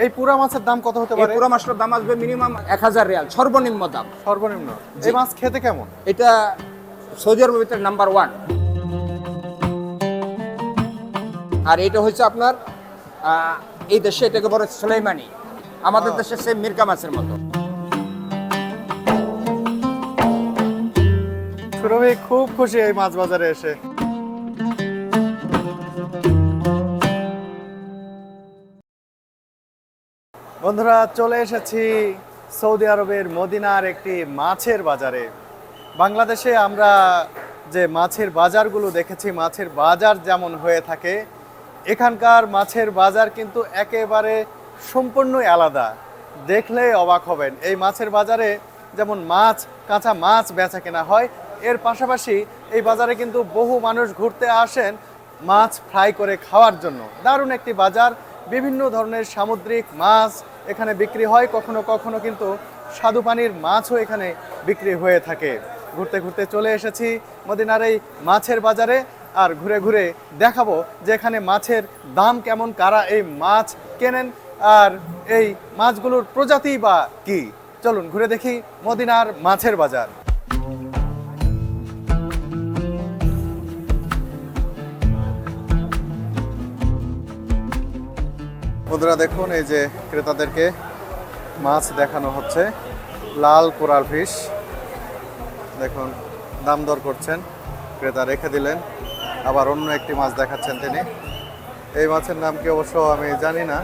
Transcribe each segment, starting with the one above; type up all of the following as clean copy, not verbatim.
এই পুরা মাছের দাম কত হতে এই পারে? পুরো মাছটার দাম আসবে মিনিমাম 1000 রিয়াল, সর্বনিম্ন দাম। সর্বনিম্ন। জি। এই মাছ খেতে কেমন? এটা সৌদি আরবের ভিতরে নাম্বার 1। আর এটা হচ্ছে আপনার এই দেশে এটাকে বলে সুলাইমানি, আমাদের দেশে সেম মির্কা মাছের মতো। সুরভি খুব খুশি এই মাছ বাজারে এসে। বন্ধুরা, চলে এসেছি সৌদি আরবের মদিনার একটি মাছের বাজারে। বাংলাদেশে আমরা যে মাছের বাজারগুলো দেখেছি, মাছের বাজার যেমন হয়ে থাকে, এখানকার মাছের বাজার কিন্তু একেবারে সম্পূর্ণই আলাদা। দেখলে অবাক হবেন। এই মাছের বাজারে যেমন মাছ, কাঁচা মাছ বেচা কেনা হয়, এর পাশাপাশি এই বাজারে কিন্তু বহু মানুষ ঘুরতে আসেন মাছ ফ্রাই করে খাওয়ার জন্য। দারুণ একটি বাজার, বিভিন্ন ধরনের সামুদ্রিক মাছ এখানে বিক্রি হয়, কখনো কখনো কিন্তু স্বাদু পানির মাছও এখানে বিক্রি হয়ে থাকে। ঘুরতে ঘুরতে চলে এসেছি মদিনার এই মাছের বাজারে, আর ঘুরে ঘুরে দেখাবো যে এখানে মাছের দাম কেমন, কারা এই মাছ কেনেন, আর এই মাছগুলোর প্রজাতি বা কি। চলুন ঘুরে দেখি মদিনার মাছের বাজার। বন্ধুরা দেখুন, এই যে ক্রেতাদেরকে মাছ দেখানো হচ্ছে। লাল কোরাল ফিশ দেখুন, দাম দর করছেন, ক্রেতা রেখে দিলেন। আবার অন্য একটি মাছ দেখাচ্ছেন তিনি। এই মাছের নাম কি অবশ্য আমি জানি না।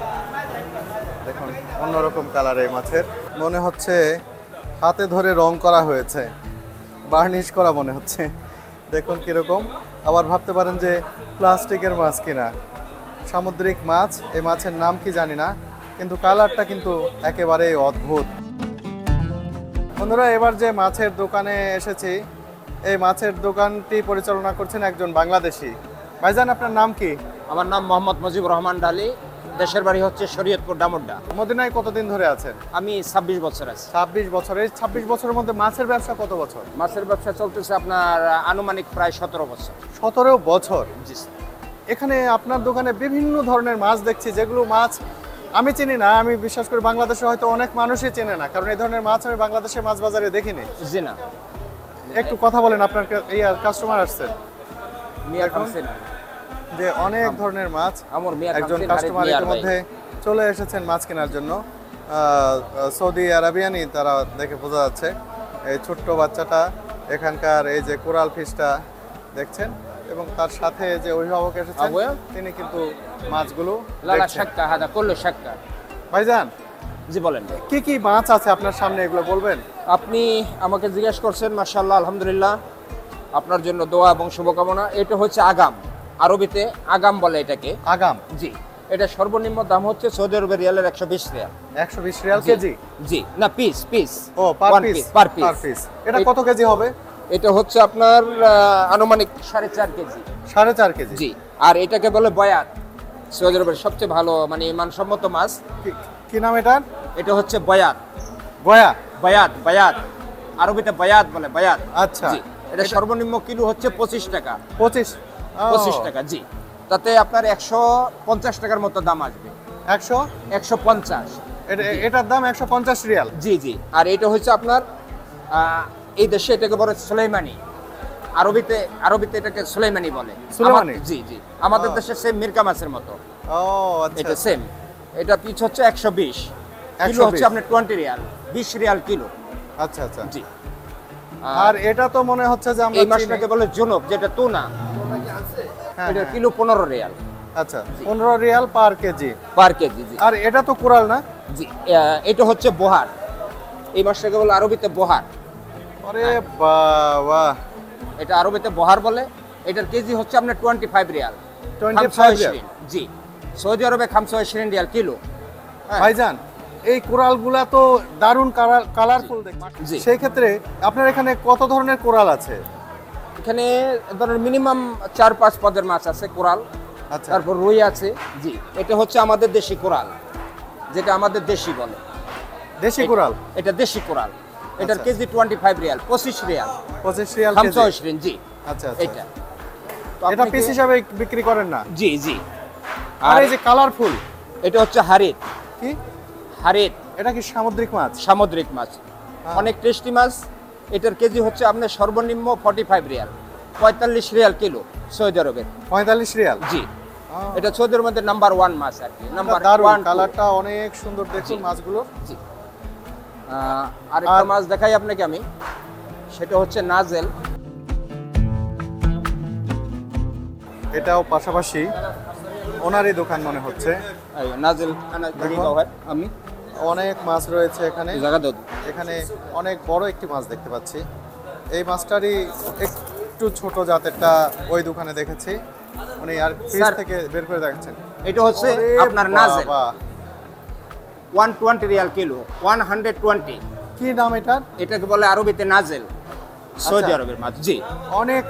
দেখুন অন্যরকম কালার এই মাছের, মনে হচ্ছে হাতে ধরে রং করা হয়েছে, বার্নিশ করা মনে হচ্ছে। দেখুন কীরকম। আবার ভাবতে পারেন যে প্লাস্টিকের মাছ কিনা। সামুদ্রিক মাছ, এই মাছের নাম কি জানি না, কিন্তু কালারটা কিন্তু একেবারেই অদ্ভুত। বন্ধুরা, এবার যে মাছের দোকানে এসেছি, এই মাছের দোকানটি পরিচালনা করছেন একজন বাংলাদেশি। ভাইজান, আপনার নাম কি? আমার নাম মোহাম্মদ মুজিবুর রহমান ডালি, দেশের বাড়ি হচ্ছে শরীয়তপুর ডামুড্ডা। মদিনায় কতদিন ধরে আছেন? আমি 26 বছর আছি। 26 বছর। এই 26 বছরের মধ্যে মাছের ব্যবসা কত বছর? মাছের ব্যবসা চলতেছে আপনার আনুমানিক প্রায় 17 বছর। 17 বছর। জি স্যার। এখানে আপনার দোকানে বিভিন্ন ধরনের মাছ দেখছি, যেগুলো মাছ আমি চিনি না। আমি বিশ্বাস করি বাংলাদেশে হয়তো অনেক মানুষই চেনে না, কারণ এই ধরনের মাছ আমি বাংলাদেশের মাছ বাজারে দেখিনি। জি না। একটু কথা বলেন, আপনার এই কাস্টমার আসছেন মিয়া এখন? খামসেন। যে অনেক ধরনের মাছ, আমার মিয়া একজন খামসেন, কাস্টমার মিয়ার এর ভাই। মধ্যে চলে এসেছেন মাছ কেনার জন্য। সৌদি আরবিয়ানি তারা দেখে বোঝা যাচ্ছে। এই ছোট্ট বাচ্চাটা এখানকার এই যে কোরাল ফিশটা দেখছেন, এবং তার সাথে যে অভিভাবক এসেছেন আবুয়া? তিনি কিন্তু মাছগুলো লালা দেখছেন। শাক্কা হাদা করলো শাক্কা। ভাইজান, জি বলেন। কি কি মাছ আছে আপনার সামনে, এগুলো বলবেন? আপনি আমাকে জিজ্ঞেস করছেন, মাশাআল্লাহ, আলহামদুলিল্লাহ, আপনার জন্য দোয়া এবং শুভকামনা। এটা হচ্ছে আগাম, আরবিতে আগাম বলে এটাকে। আগাম। জি। এটা সর্বনিম্ন দাম হচ্ছে সৌদি আরবের রিয়ালের 120 রিয়াল। 120 রিয়াল জি। কেজি? জি না, পিস পিস। ও, পার One piece. piece, per piece। Per piece. এটা কত কেজি হবে? এটা হচ্ছে আপনার আনুমানিক 4.5 কেজি। 4.5 কেজি। জি। আর এটাকে বলে বয়াত, সৌদি আরবের সবচেয়ে ভালো মানে মানসম্মত মাছ। কি নাম এটার? এটা হচ্ছে বয়াত। গয়া। বায়াত, বায়াত, আরবিতে বায়াত বলে, বায়াত। আচ্ছা। জি। এটা সর্বনিম্ন কিলো হচ্ছে 25 টাকা। 25। 25 টাকা, জি। তাতে আপনার 150 টাকার মতো দাম আসবে। 100? 150। এটার দাম 150 রিয়াল। জি জি। আর এটা হচ্ছে আপনার এই দেশে এটাকে বলে সুলাইমানি, আরবিতে এটাকে সুলাইমানি বলে। সুলাইমানি? জি জি। আমাদের দেশে সেম মির্কা মাছের মতো। ও আচ্ছা। এটা সেম। এটা পিস হচ্ছে 120, কিলো 120 হচ্ছে আপনার 20 রিয়াল, 20 রিয়াল কিলো। আচ্ছা আচ্ছা। জি। আর এটা তো মনে হচ্ছে যে আমরা এই মাছটাকে বলে জুনুব, যেটা তুনা। হ্যাঁ, এটা হ্যাঁ। Kilo 15 Real. আচ্ছা, 15 রিয়াল পার কেজি। পার কেজি। জি আর এটা তো কোরাল না? জি। এটা হচ্ছে বোহার, এই মাছটাকে বলে আরবিতে বোহার। আরে বাবা, এটা আরবিতে বহার বলে। এটার কেজি হচ্ছে আপনার 25 রিয়াল। 25 রিয়াল। জি। সৌদি আরবে 25 রিয়াল কিলো। হ্যাঁ। ভাইজান, এই কোরালগুলা তো দারুণ কালারফুল দেখছি। জি। সেই ক্ষেত্রে আপনার এখানে কত ধরনের কোরাল আছে? এখানে ধরেন মিনিমাম 4-5 পদের মাছ আছে, কোরাল। আচ্ছা। তারপর রুই আছে। জি। এটা হচ্ছে আমাদের দেশি কোরাল, যেটা আমাদের দেশি বলে। দেশি কোরাল? এটা দেশি কোরাল। এটার আচ্ছা। কেজি 25 রিয়াল, 25 রিয়াল। 25 রিয়াল কেজি। 25 রিয়াল, জি। আচ্ছা আচ্ছা। এটা তো এটা আপনি পিস কি- হিসাবে বিক্রি করেন না? জি জি। আর এই যে কালারফুল, এটা হচ্ছে হারিত। কি হারিট, এটা কি সামুদ্রিক মাছ? সামুদ্রিক মাছ, অনেক টেস্টি মাছ। এটার কেজি হচ্ছে আপনার সর্বনিম্ন 45 রিয়াল, 45 রিয়াল কিলো সৌদি আরবের। 45 রিয়াল? জি, এটা সৌদির মধ্যে নাম্বার 1 মাছ আর কি, নাম্বার দারুণ, 1 কালারটা অনেক সুন্দর দেখুন মাছগুলো। জি। আরেকটা মাছ দেখাই আপনাকে আমি, সেটা হচ্ছে নাজেল। এটাও পাশাপাশি ওনারই দোকান মনে হচ্ছে। এই নাজেল আমি অনেক মাছ রয়েছে এখানে। জায়গা দাও। এখানে অনেক বড় একটি মাছ দেখতে পাচ্ছি। এই মাছটারই একটু ছোট জাতেরটা ওই দোকানে দেখেছি, উনি আর ফ্রিজ স্যার, থেকে বের করে দেখাচ্ছেন। এটা হচ্ছে ওরে আপনার নাজেল, বাবা! 120 রিয়াল কিলো, 120। কি নাম এটার? এটাকে বলে আরবিতে নাজেল, সৌদি আরবের মাছ। জি, অনেক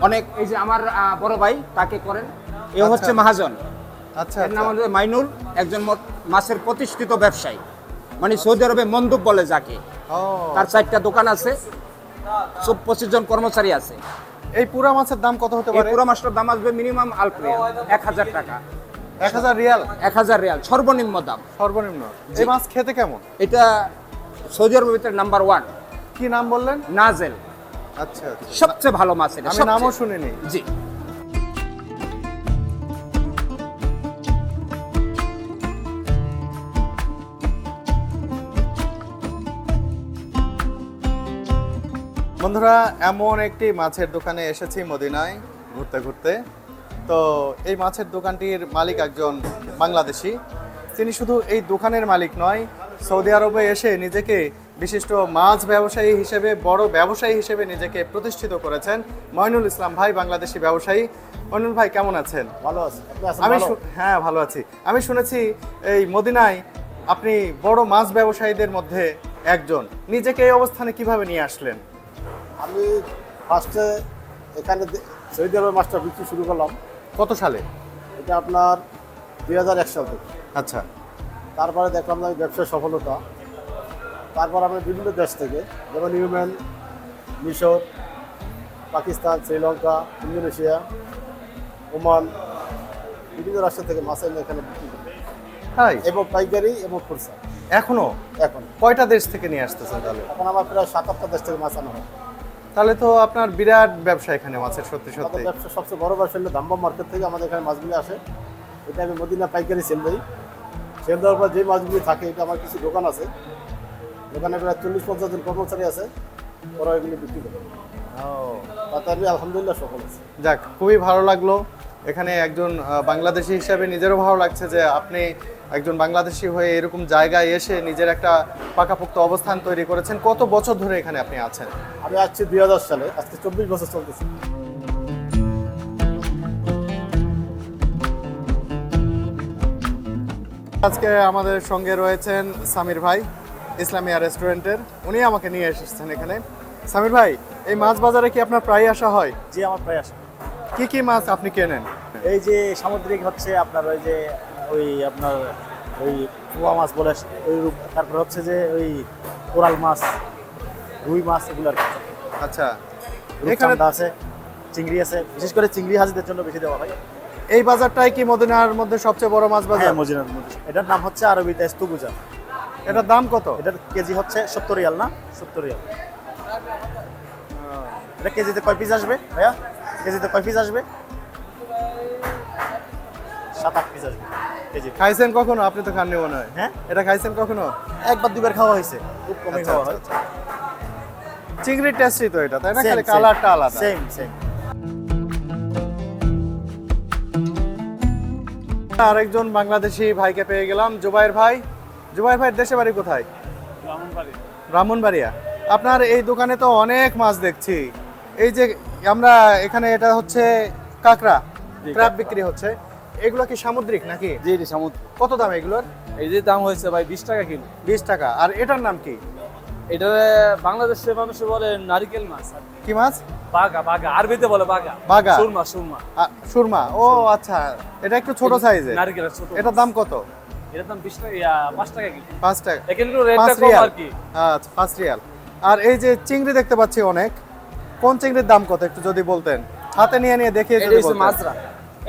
অনেক। এই যে আমার বড় ভাই তাকে করেন, এ আচ্ছা। হচ্ছে মহাজন। আচ্ছা এর নাম আচ্ছা। হচ্ছে মাইনুল, একজন মাছের প্রতিষ্ঠিত ব্যবসায়ী, মানে সৌদি আরবে মন্দুব বলে যাকে। ও, তার 4টা দোকান আছে, 25 জন কর্মচারী আছে। এই পুরা মাছের দাম কত হতে এই পারে? পুরো মাছটার দাম আসবে মিনিমাম 1000 টাকা, 1000 রিয়াল 1000 রিয়াল সর্বনিম্ন দাম। সর্বনিম্ন। এই মাছ খেতে কেমন? এটা সৌদি আরবের ভিতরে নাম্বার 1 কি নাম বললেন? নাজেল, আচ্ছা আচ্ছা। সবচেয়ে ভালো মাছ এটা। আমি নামও শুনিনি। জি। বন্ধুরা, এমন একটি মাছের দোকানে এসেছি মদিনায় ঘুরতে ঘুরতে। তো এই মাছের দোকানটির মালিক একজন বাংলাদেশি। তিনি শুধু এই দোকানের মালিক নয়, সৌদি আরবে এসে নিজেকে বিশিষ্ট মাছ ব্যবসায়ী হিসেবে, বড় ব্যবসায়ী হিসেবে নিজেকে প্রতিষ্ঠিত করেছেন। মইনুল ইসলাম ভাই, বাংলাদেশি ব্যবসায়ী। মইনুল ভাই কেমন আছেন? ভালো আছে। আপনি আছেন আমি ভালো? হ্যাঁ ভালো আছি। আমি শুনেছি এই মদিনায় আপনি বড় মাছ ব্যবসায়ীদের মধ্যে একজন। নিজেকে এই অবস্থানে কিভাবে নিয়ে আসলেন? আমি ফার্স্টে এখানে সৌদি আরবের মাছটা বিক্রি শুরু করলাম। কত সালে? এটা আপনার 2001 সাল থেকে। আচ্ছা। তারপরে দেখলাম যে ব্যবসার সফলতা। তারপর আমি বিভিন্ন দেশ থেকে, যেমন ইউমেন, মিশর, পাকিস্তান, শ্রীলঙ্কা, ইন্দোনেশিয়া, ওমান, বিভিন্ন রাষ্ট্র থেকে মাছ এনে এখানে বিক্রি করি, তাই? এবং পাইকারি এবং খুচরা। এখনো এখন কয়টা দেশ থেকে নিয়ে আসতেছেন তাহলে? এখন আমার প্রায় 7-8টা দেশ থেকে মাছ আনা হয়। তাহলে তো আপনার বিরাট ব্যবসা এখানে মাছের, সত্যি আমাদের সত্যি। ব্যবসার সবচেয়ে বড় ব্যবসা হলো দামবাম মার্কেট থেকে আমাদের এখানে মাছগুলি আসে। এটা আমি মদিনা পাইকারি সেল দিই। সেল দেওয়ার পর যে মাছগুলি থাকে, এটা আমার কিছু দোকান আছে, দোকানে প্রায় 40-50 জন কর্মচারী আছে, ওরা এগুলি বিক্রি করে। তাতে আমি আলহামদুলিল্লাহ সফল আছি। যাক, খুবই ভালো লাগলো। এখানে একজন বাংলাদেশি হিসাবে নিজেরও ভালো লাগছে যে আপনি একজন বাংলাদেশি হয়ে এরকম জায়গায় এসে নিজের একটা পাকাপোক্ত অবস্থান তৈরি করেছেন। কত বছর ধরে এখানে আপনি আছেন? আমি আসছি 2010 সালে, আজকে 24 বছর চলতেছে। আজকে আমাদের সঙ্গে রয়েছেন সামির ভাই, ইসলামিয়া রেস্টুরেন্টের। উনি আমাকে নিয়ে এসেছেন এখানে। সামির ভাই, এই মাছ বাজারে কি আপনার প্রায় আসা হয়? জি, আমার প্রায় আসে। কি কি মাছ আপনি কেনেন? এই যে সামুদ্রিক হচ্ছে আপনার ওই আপনার ওই পোয়া মাছ বলে, ওই তারপর হচ্ছে যে ওই কোরাল মাছ, রুই মাছ, এগুলো আর কি। আচ্ছা, এখানে রূপচাঁদা আছে, চিংড়ি আছে, বিশেষ করে চিংড়ি হাজিদের জন্য বেশি দেওয়া হয়। এই বাজারটাই কি মদিনার মধ্যে সবচেয়ে বড় মাছ বাজার? হ্যাঁ, মদিনার মধ্যে। এটার নাম হচ্ছে আরবিতে ইস্তুগুজা। এটার দাম কত? এটার কেজি হচ্ছে 70 রিয়াল, না 70 রিয়াল। এটা কেজিতে কয় পিস আসবে ভাইয়া? কেজিতে কয় পিস আসবে? 7-8 পিস আসবে কেজি। খাইছেন কখনো? আপনি তো খাননি মনে হয়। হ্যাঁ, এটা খাইছেন কখনো? একবার দুবার খাওয়া হয়েছে, খুব কমই আচ্ছা, খাওয়া আচ্ছা, হয়। আচ্ছা। চিংড়ির টেস্টই তো এটা, তাই না? খালি কালারটা আলাদা। Same same. আরেকজন বাংলাদেশি ভাইকে পেয়ে গেলাম, জুবাইর ভাই। জুবাইর ভাইয়ের দেশে বাড়ি কোথায়? ব্রাহ্মণবাড়িয়া। আপনার এই দোকানে তো অনেক মাছ দেখছি। এই যে আমরা এখানে, এটা হচ্ছে কাঁকড়া, ক্র্যাব বিক্রি হচ্ছে। এগুলো কি সামুদ্রিক নাকি? জি জি, সমুদ্র। কত দাম এগুলোর? এই যে দাম হয়েছে ভাই 20 টাকা কিলো। 20 টাকা। আর এটার নাম কি? এটা বাংলাদেশের মানুষে বলে নারিকেল মাছ। কি মাছ? বাগা, বাগা আরবিতে বলে বাগা। বাগা? সুরমা, সুরমা। সুরমা। ও আচ্ছা, এটা একটু ছোট সাইজের। নারিকেলের ছোট। এটার দাম কত? এটার দাম 20 টাকা, 5 টাকা কিলো। 5 টাকা। এখানে রেটটা 5 কম রিয়াল আর কি। আচ্ছা, 5 রিয়াল। আর এই যে চিংড়ি দেখতে পাচ্ছি অনেক, কোন চিংড়ির দাম কত একটু যদি বলতেন? হাতে নিয়ে নিয়ে দেখিয়ে এটা যদি হচ্ছে বলতেন। মাজরা।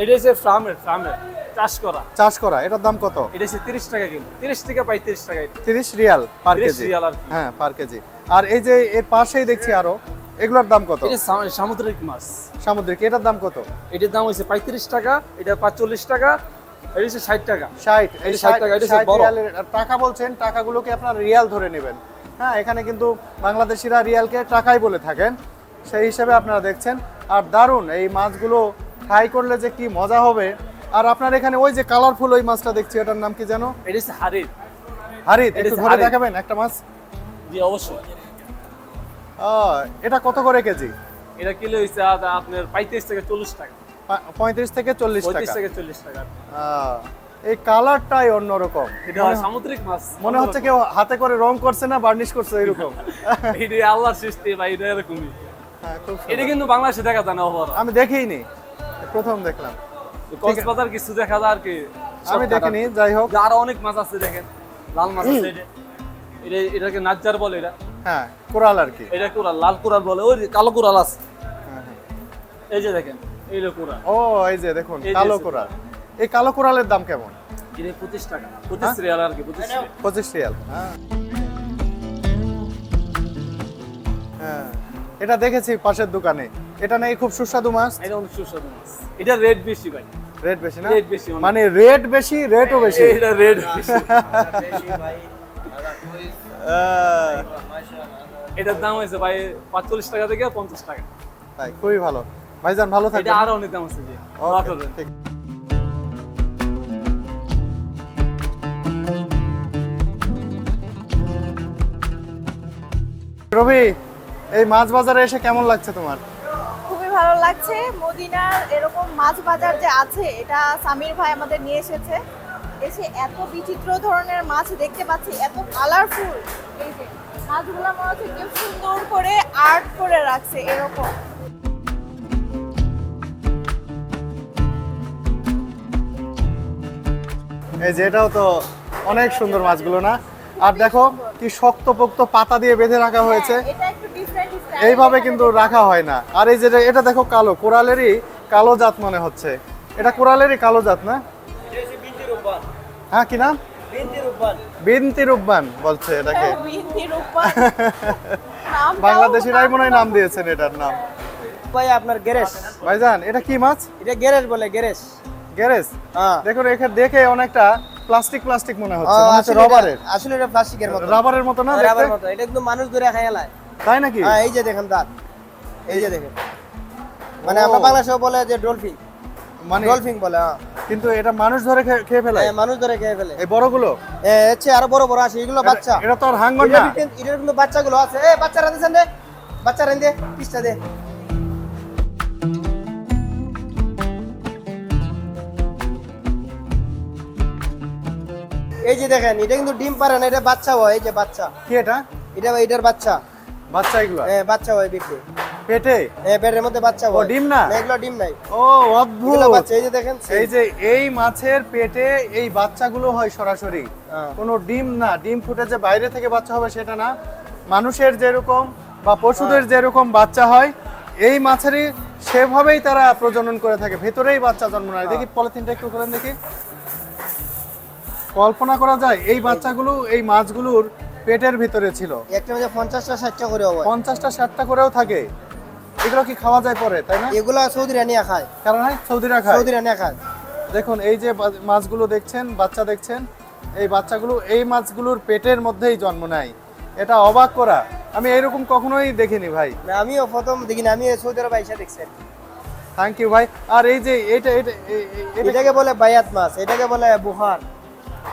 এটা হচ্ছে ফ্রামের, ফ্রামের। চাষ করা। চাষ করা, এটার দাম কত? এটা হচ্ছে 30 টাকা কিলো, 30 থেকে 35 টাকা এটা। 30 রিয়াল পার 30 কেজি। রিয়াল আর কি। হ্যাঁ, পার কেজি। আর এই যে এর পাশেই দেখছি আরো, এগুলোর দাম কত? এটা সামুদ্রিক মাছ। সামুদ্রিক, এটার দাম কত? এটার দাম হচ্ছে 35 টাকা, এটা 45 টাকা, এটা হচ্ছে 60 টাকা। 60, এই এটা 60 টাকা, এটা হচ্ছে 60 বড়। রিয়ালের টাকা বলছেন, টাকাগুলোকে আপনার রিয়াল ধরে নেবেন। হ্যাঁ, এখানে কিন্তু বাংলাদেশিরা রিয়ালকে টাকাই বলে থাকেন, সেই হিসেবে আপনারা দেখছেন। আর দারুণ এই মাছগুলো ফ্রাই করলে যে কি মজা হবে। আর আপনার এখানে ওই যে কালারফুল ওই মাছটা দেখছি, এটার নাম কি জানো? এটা হচ্ছে হারির। হারিত, এটা একটু হচ্ছে ধরে হারিত। দেখাবেন একটা মাছ? জি অবশ্যই। এটা কত করে কেজি? এটা কিলো হচ্ছে আপনার 35 থেকে 40 টাকা। 35 থেকে 40 35 টাকা। থেকে 40 টাকা। এই কালারটাই অন্যরকম, এটা সামুদ্রিক মাছ। মনে হচ্ছে কেউ হাতে করে রং করছে না বার্নিশ করছে এরকম। এটা আল্লাহর সৃষ্টি ভাই, এটা এরকমই। হ্যাঁ, খুব সুন্দর। এটা কিন্তু বাংলাদেশে দেখা যায় না ওভারঅল। আমি দেখিনি, প্রথম দেখলাম। কক্সবাজার কিছু দেখা যায় আর কি। আমি দেখিনি, যাই হোক। যে আরো অনেক মাছ আছে দেখেন, লাল মাছ আছে এটা। এটাকে নাজ্জার বলে এটা। হ্যাঁ, কোরাল আর কি। এটা কোরাল, লাল কোরাল বলে, ওই কালো কোরাল আছে। হ্যাঁ, হ্যাঁ। এই যে দেখেন, এই যে কোরাল। ও, এই যে দেখুন এই যে কালো আছে। কোরাল। এই কালো কোরালের দাম কেমন? এটা 25 টাকা, 25 রিয়াল আর কি, 25 রিয়াল। 25 রিয়াল। হ্যাঁ, হ্যাঁ, এটা দেখেছি পাশের দোকানে। এটা নেই খুব সুস্বাদু মাছ। এটা অনেক সুস্বাদু মাছ। এটা রেট বেশি ভাই, রেট বেশি না? রেট বেশি অনেক। মানে রেট বেশি, রেটও বেশি। এটা রেট বেশি। আহ, এটার দাম হয়েছে ভাই 45 টাকা থেকে 50 টাকা। তাই, খুবই ভালো। ভাইজান ভালো এটা থাকবেন। আরো অনেক দাম আছে যে। ওকে, ঠিক। রবি, এই মাছ বাজারে এসে কেমন লাগছে তোমার? খুবই ভালো লাগছে। মদিনার এরকম মাছ বাজার যে আছে, এটা সামির ভাই আমাদের নিয়ে এসেছে। এসে এত বিচিত্র ধরনের মাছ দেখতে পাচ্ছি, এত কালারফুল। এই যে মাছগুলো মনে হচ্ছে কেউ সুন্দর করে আর্ট করে রাখছে এরকম। এই যে এটাও তো অনেক সুন্দর মাছগুলো না? আর দেখো কি শক্তপোক্ত পাতা দিয়ে বেঁধে রাখা হয়েছে। হ্যাঁ, এটা একটু ডিফারেন্ট স্টাইল। এইভাবে কিন্তু রাখা হয় না। আর এই যে এটা দেখো কালো, কোরালেরই কালো জাত মনে হচ্ছে। এটা কোরালেরই কালো জাত না? হ্যাঁ, কি নাম? বিনতি রুব্বান বলছে এটাকে। বিন্দি রূপা। নামটাও বাংলাদেশিরাই মনে হয় নাম দিয়েছেন এটার নাম। ভাই আপনার গ্যারেজ, ভাইজান, এটা কি মাছ? এটা গ্যারেজ বলে, গ্যারেজ। গ্যারেজ? হ্যাঁ, দেখুন এখানে দেখে অনেকটা প্লাস্টিক মনে হচ্ছে, মনে হচ্ছে রবারের। আসলে এটা প্লাস্টিকের মতো, রাবারের মতো না দেখতে? রাবার মতো। এটা একদম মানুষ ধরে খাইলায়। তাই নাকি? হ্যাঁ, এই যে দেখেন দাঁত, এই যে দেখেন। মানে ও। আমরা বাংলাদেশেও বলে যে ডলফিন, মানে ডলফিন বলে। হ্যাঁ, কিন্তু এটা মানুষ ধরে খেয়ে ফেলে? মানুষ ধরে খেয়ে ফেলে। এই বড়গুলো? হচ্ছে আরো বড় বড় আছে, এগুলো বাচ্চা। এটা তো আর হাঙ্গর না। এটার কিন্তু বাচ্চাগুলো আছে। বাচ্চারা দিয়েছেন রে, বাচ্চারা দে, পিসটা দে। এই যে দেখেন, এটা কিন্তু ডিম পারে না, এটা বাচ্চা হয়। এই যে বাচ্চা, কি এটা? এটার বাচ্চা। বাচ্চা এগুলো? বাচ্চা হয় পেটে। পেটে? পেটের মধ্যে বাচ্চা ও, হয়। ডিম না? এগুলো ডিম নাই, ও, অদ্ভুত। এগুলো বাচ্চা। এই যে দেখেন, এই যে এই মাছের পেটে এই বাচ্চাগুলো হয় সরাসরি, হ্যাঁ। কোনো ডিম না। ডিম ফুটে যে বাইরে থেকে বাচ্চা হবে সেটা না। মানুষের যেরকম বা পশুদের যেরকম বাচ্চা হয়, এই মাছেরই সেভাবেই তারা প্রজনন করে থাকে, ভেতরেই বাচ্চা জন্ম নেয়। দেখি পলিথিনটা একটু করেন দেখি। কল্পনা করা যায় এই বাচ্চাগুলো এই মাছগুলোর পেটের ভিতরে ছিল। একটা মাঝে 50টা 60টা করে হয়। 50টা 60টা করেও থাকে। এগুলো কি খাওয়া যায় পরে, তাই না? এগুলো সৌদি রানিয়া খায়, কারণ সৌদিরা খায়। সৌদি রানিয়া খায়। দেখুন এই যে মাছগুলো দেখছেন, বাচ্চা দেখছেন, এই বাচ্চাগুলো এই মাছগুলোর পেটের মধ্যেই জন্ম নেয়। এটা অবাক করা, আমি এরকম কখনোই দেখিনি ভাই। না, আমিও প্রথম দেখিনি, আমি সৌদি আরব আইসা দেখছি। থ্যাংক ইউ ভাই। আর এই যে এটা এটাকে বলে বায়াত মাছ, এটাকে বলে বুহার,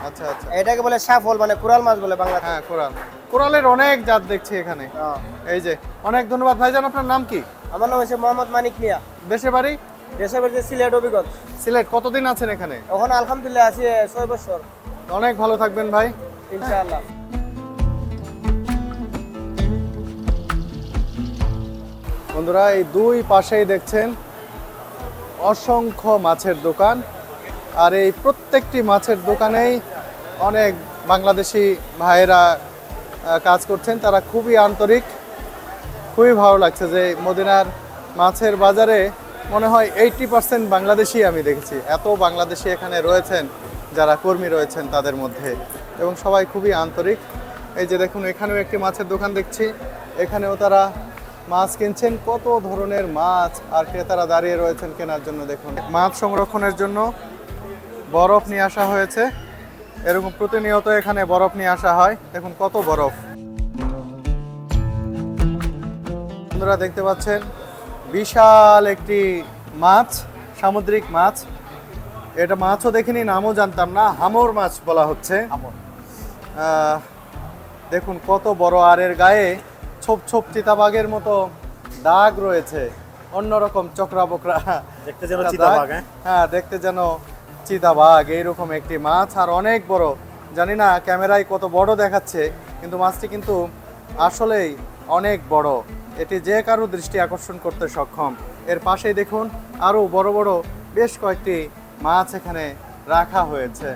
আচ্ছা আচ্ছা, এটাকে বলে সাফল, মানে কোরাল মাছ বলে বাংলাতে। হ্যাঁ, কোরাল। কোরালের অনেক জাত দেখছি এখানে। হ্যাঁ। এই যে অনেক ধন্যবাদ ভাইজান। আপনার নাম কি? আমার নাম হচ্ছে মোহাম্মদ মানিক মিয়া, দেশে বাড়ি? দেশের বাড়ি সিলেট অভিজ্ঞতা। সিলেট। কতদিন আছেন এখানে? ওখানে আলহামদুলিল্লাহ আছি 6 বছর। অনেক ভালো থাকবেন ভাই, ইনশাআল্লাহ। বন্ধুরা এই দুই পাশেই দেখছেন অসংখ্য মাছের দোকান। আর এই প্রত্যেকটি মাছের দোকানেই অনেক বাংলাদেশি ভাইয়েরা কাজ করছেন। তারা খুবই আন্তরিক, খুবই ভালো লাগছে যে মদিনার মাছের বাজারে মনে হয় 80% বাংলাদেশি আমি দেখেছি। এত বাংলাদেশি এখানে রয়েছেন, যারা কর্মী রয়েছেন তাদের মধ্যে, এবং সবাই খুবই আন্তরিক। এই যে দেখুন, এখানেও একটি মাছের দোকান দেখছি, এখানেও তারা মাছ কিনছেন। কত ধরনের মাছ, আর ক্রেতারা দাঁড়িয়ে রয়েছেন কেনার জন্য। দেখুন, মাছ সংরক্ষণের জন্য বরফ নিয়ে আসা হয়েছে। এরকম প্রতিনিয়ত এখানে বরফ নিয়ে আসা হয়। দেখুন কত বরফ। বন্ধুরা দেখতে পাচ্ছেন বিশাল একটি মাছ, সামুদ্রিক মাছ। এটা মাছও দেখিনি, নামও জানতাম না, হামর মাছ বলা হচ্ছে। দেখুন কত বড়, আর এর গায়ে ছোপ ছোপ চিতাবাঘের মতো দাগ রয়েছে, অন্যরকম চকরা বকরা দেখতে যেন একটা চিতাবাঘ, দাগ। হ্যাঁ, দেখতে যেন চিতাবাঘ এইরকম একটি মাছ, আর অনেক বড়। জানি না ক্যামেরায় কত বড় দেখাচ্ছে, কিন্তু মাছটি কিন্তু আসলেই অনেক বড়। এটি যে কারো দৃষ্টি আকর্ষণ করতে সক্ষম। এর পাশেই দেখুন আরও বড় বড় বেশ কয়েকটি মাছ এখানে রাখা হয়েছে।